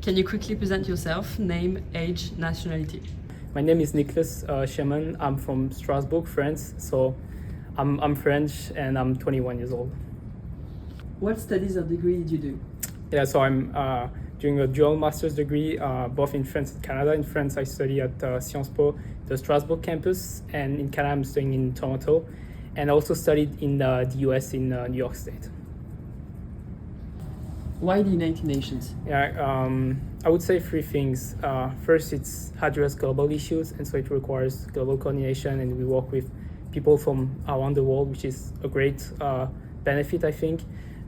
Can you quickly present yourself, name, age, nationality? My name is Nicolas Chemin. I'm from Strasbourg, France. So I'm French and I'm 21 years old. What studies or degree did you do? Yeah, so I'm doing a dual master's degree, both in France and Canada. In France, I study at Sciences Po, the Strasbourg campus, and in Canada, I'm studying in Toronto, and I also studied in the US in New York State. Why the United Nations? Yeah, I would say three things. First, it's address global issues, and so it requires global coordination, and we work with people from around the world, which is a great benefit, I think.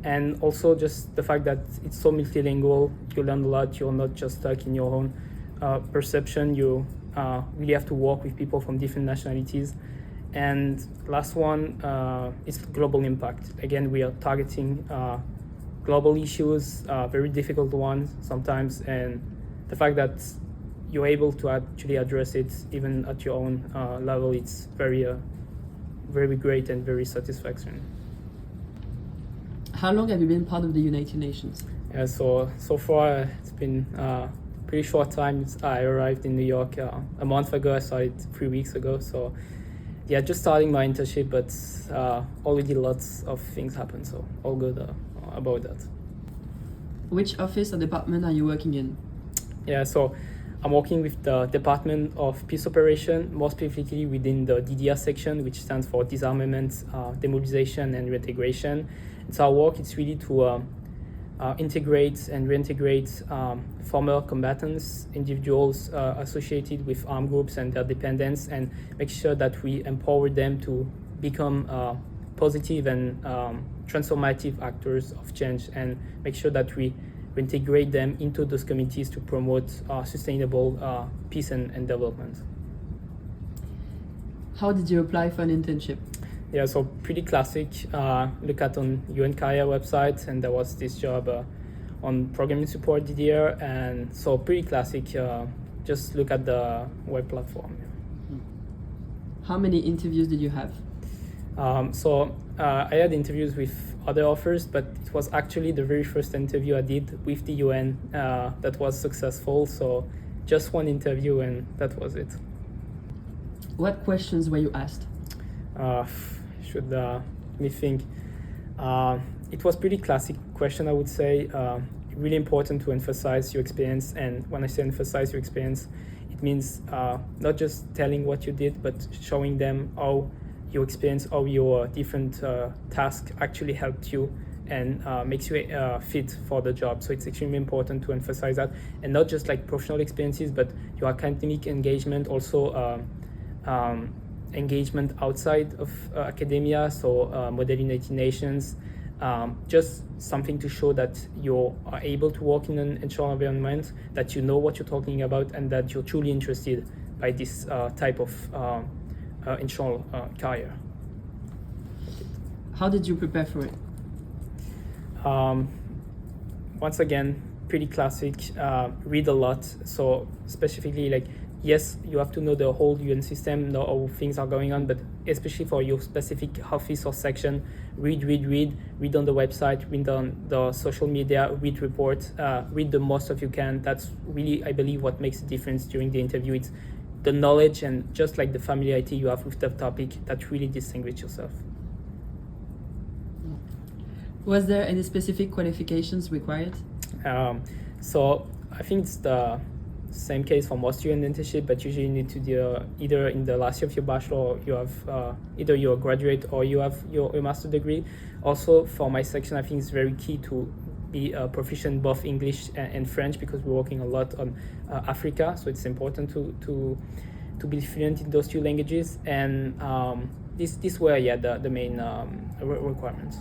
And also just the fact that it's so multilingual, you learn a lot. You're not just stuck in your own perception. You really have to work with people from different nationalities. And last one is global impact. Again, we are targeting global issues, very difficult ones sometimes, and the fact that you're able to actually address it even at your own level, it's very great and very satisfying. How long have you been part of the United Nations? Yeah, so far it's been a pretty short time. I arrived in New York a month ago. I started 3 weeks ago, so yeah, just starting my internship, but already lots of things happen, so all good about that. Which office or department are you working in? Yeah, so I'm working with the Department of Peace Operation, more specifically within the DDR section, which stands for Disarmament, Demobilization, and Reintegration. And so our work is really to integrate and reintegrate former combatants, individuals associated with armed groups and their dependents, and make sure that we empower them to become positive and transformative actors of change, and make sure that we integrate them into those communities to promote sustainable peace and development. How did you apply for an internship? Yeah, so pretty classic. Look at on UN Career website, and there was this job on programming support DDR, and so pretty classic. Just look at the web platform. How many interviews did you have? I had interviews with other offers, but it was actually the very first interview I did with the UN that was successful. So just one interview, and that was it. What questions were you asked? Should me think. It was pretty classic question, I would say. Really important to emphasize your experience, and when I say emphasize your experience, it means not just telling what you did, but showing them how your experience, how your different tasks actually helped you and makes you fit for the job. So it's extremely important to emphasize that, and not just like professional experiences, but your academic engagement, also engagement outside of academia, so model United Nations, just something to show that you are able to work in an international environment, that you know what you're talking about, and that you're truly interested by this type of international career. How did you prepare for it? Once again, pretty classic. Read a lot. So specifically, like, yes, you have to know the whole UN system, know how things are going on, but especially for your specific office or section, read on the website, read on the social media, read reports, read the most of you can. That's really, I believe, what makes a difference during the interview. It's the knowledge and just like the familiarity you have with the topic that really distinguish yourself. Was there any specific qualifications required? So I think it's the same case for most UN internship, but usually you need to do either in the last year of your bachelor, or you have either you're a graduate or you have your master degree. Also for my section, I think it's very key to be proficient both English and French, because we're working a lot on Africa, so it's important to be fluent in those two languages. And these were the main requirements.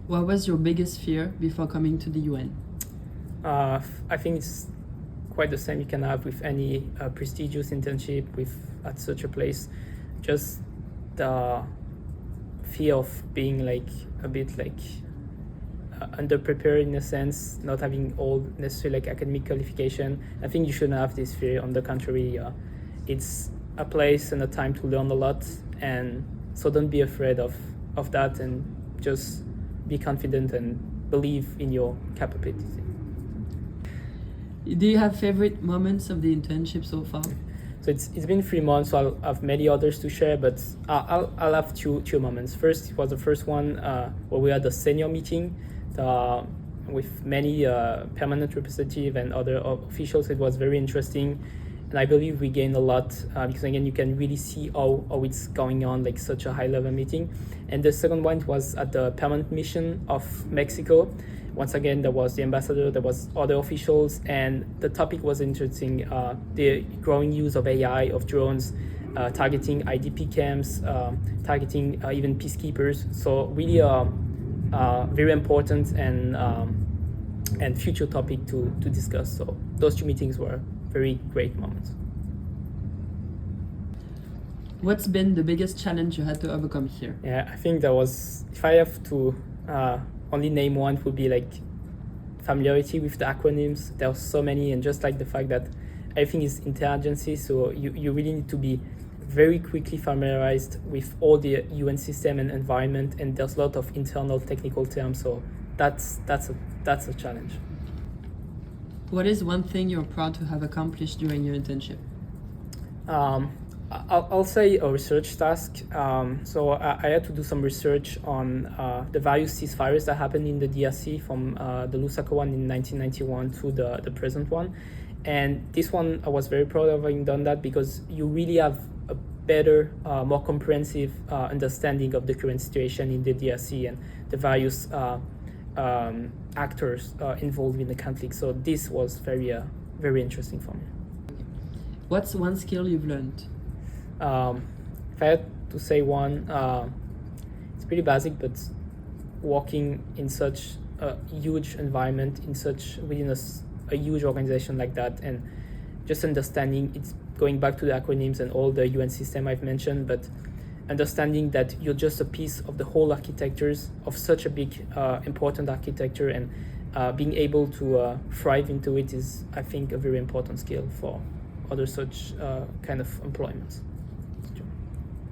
What was your biggest fear before coming to the UN? I think it's quite the same you can have with any prestigious internship at such a place. Just the fear of being like a bit like underprepared in a sense, not having all necessary like academic qualification. I think you shouldn't have this fear. On the contrary, it's a place and a time to learn a lot, and so don't be afraid of that, and just be confident and believe in your capability. Do you have favorite moments of the internship so far? So it's been 3 months, so I'll have many others to share, but I'll have two moments. First, it was the first one where we had a senior meeting with many permanent representative and other officials. It was very interesting, and I believe we gained a lot because again you can really see how it's going on, like such a high level meeting. And the second one was at the permanent mission of Mexico. Once again, there was the ambassador, there was other officials, and the topic was interesting. The growing use of AI, of drones, targeting IDP camps, targeting even peacekeepers. So really very important and future topic to discuss. So those two meetings were very great moments. What's been the biggest challenge you had to overcome here? Yeah, I think that was, if I have to only name one, it would be like familiarity with the acronyms. There are so many, and just like the fact that everything is interagency, so you really need to be very quickly familiarized with all the UN system and environment, and there's a lot of internal technical terms, so that's a challenge. What is one thing you're proud to have accomplished during your internship? I'll say a research task. So I had to do some research on the various ceasefires that happened in the DRC from the Lusaka one in 1991 to the present one. And this one, I was very proud of having done that because you really have a better, more comprehensive understanding of the current situation in the DRC and the various actors involved in the conflict. So this was very interesting for me. What's one skill you've learned? If I had to say one, it's pretty basic, but working in such a huge environment, within a huge organization like that, and just understanding, it's going back to the acronyms and all the UN system I've mentioned, but understanding that you're just a piece of the whole architectures of such a big, important architecture, and being able to thrive into it is, I think, a very important skill for other such kind of employments.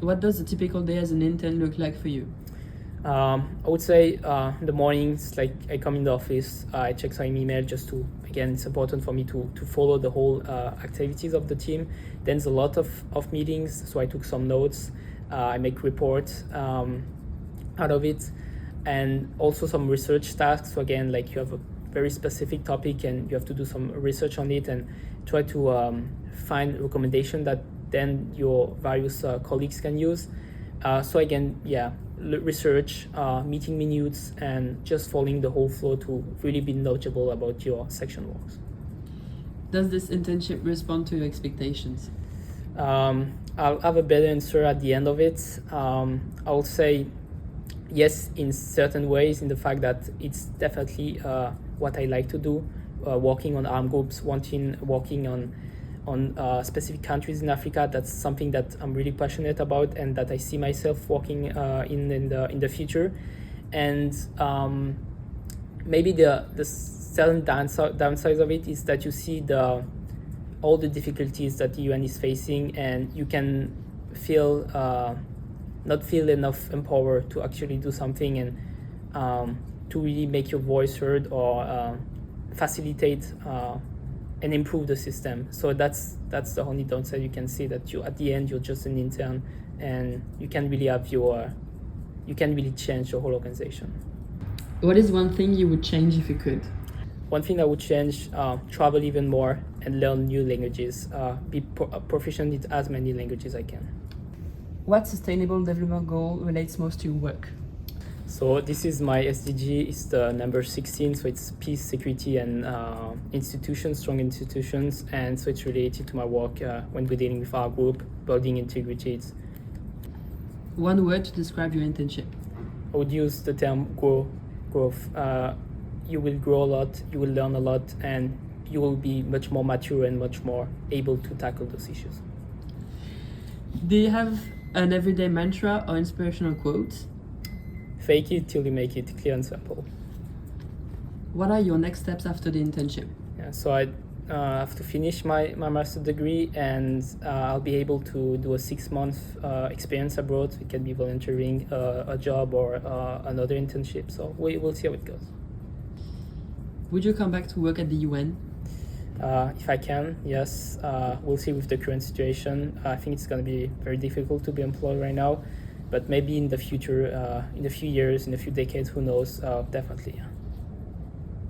What does a typical day as an intern look like for you? I would say in the mornings, like I come in the office, I check some email just to, again, it's important for me to follow the whole activities of the team. Then there's a lot of meetings, so I took some notes. I make reports out of it, and also some research tasks. So again, like you have a very specific topic and you have to do some research on it and try to find recommendation that then your various colleagues can use. So again, yeah, research, meeting minutes, and just following the whole flow to really be knowledgeable about your section works. Does this internship respond to your expectations? I'll have a better answer at the end of it. I would say yes, in certain ways, in the fact that it's definitely what I like to do, working on armed groups, working on specific countries in Africa. That's something that I'm really passionate about and that I see myself working in the future. And maybe the certain downsides of it is that you see all the difficulties that the UN is facing, and you can not feel enough empowered to actually do something and to really make your voice heard or facilitate and improve the system. So that's the only downside you can see, that at the end you're just an intern and you can really change your whole organization. What is one thing you would change if you could? One thing I would change, travel even more and learn new languages, be proficient in as many languages as I can. What sustainable development goal relates most to your work? So this is my SDG, it's the number 16, so it's peace, security, and institutions, strong institutions, and so it's related to my work when we're dealing with our group, building integrity. One word to describe your internship. I would use the term growth. You will grow a lot, you will learn a lot, and you will be much more mature and much more able to tackle those issues. Do you have an everyday mantra or inspirational quote? Fake it till you make it, clear and simple. What are your next steps after the internship? Yeah, so I have to finish my master's degree, and I'll be able to do a 6-month experience abroad. It can be volunteering, a job, or another internship. So we'll see how it goes. Would you come back to work at the UN? If I can, yes. We'll see with the current situation. I think it's going to be very difficult to be employed right now, but maybe in the future, in a few years, in a few decades, who knows? Definitely. Yeah.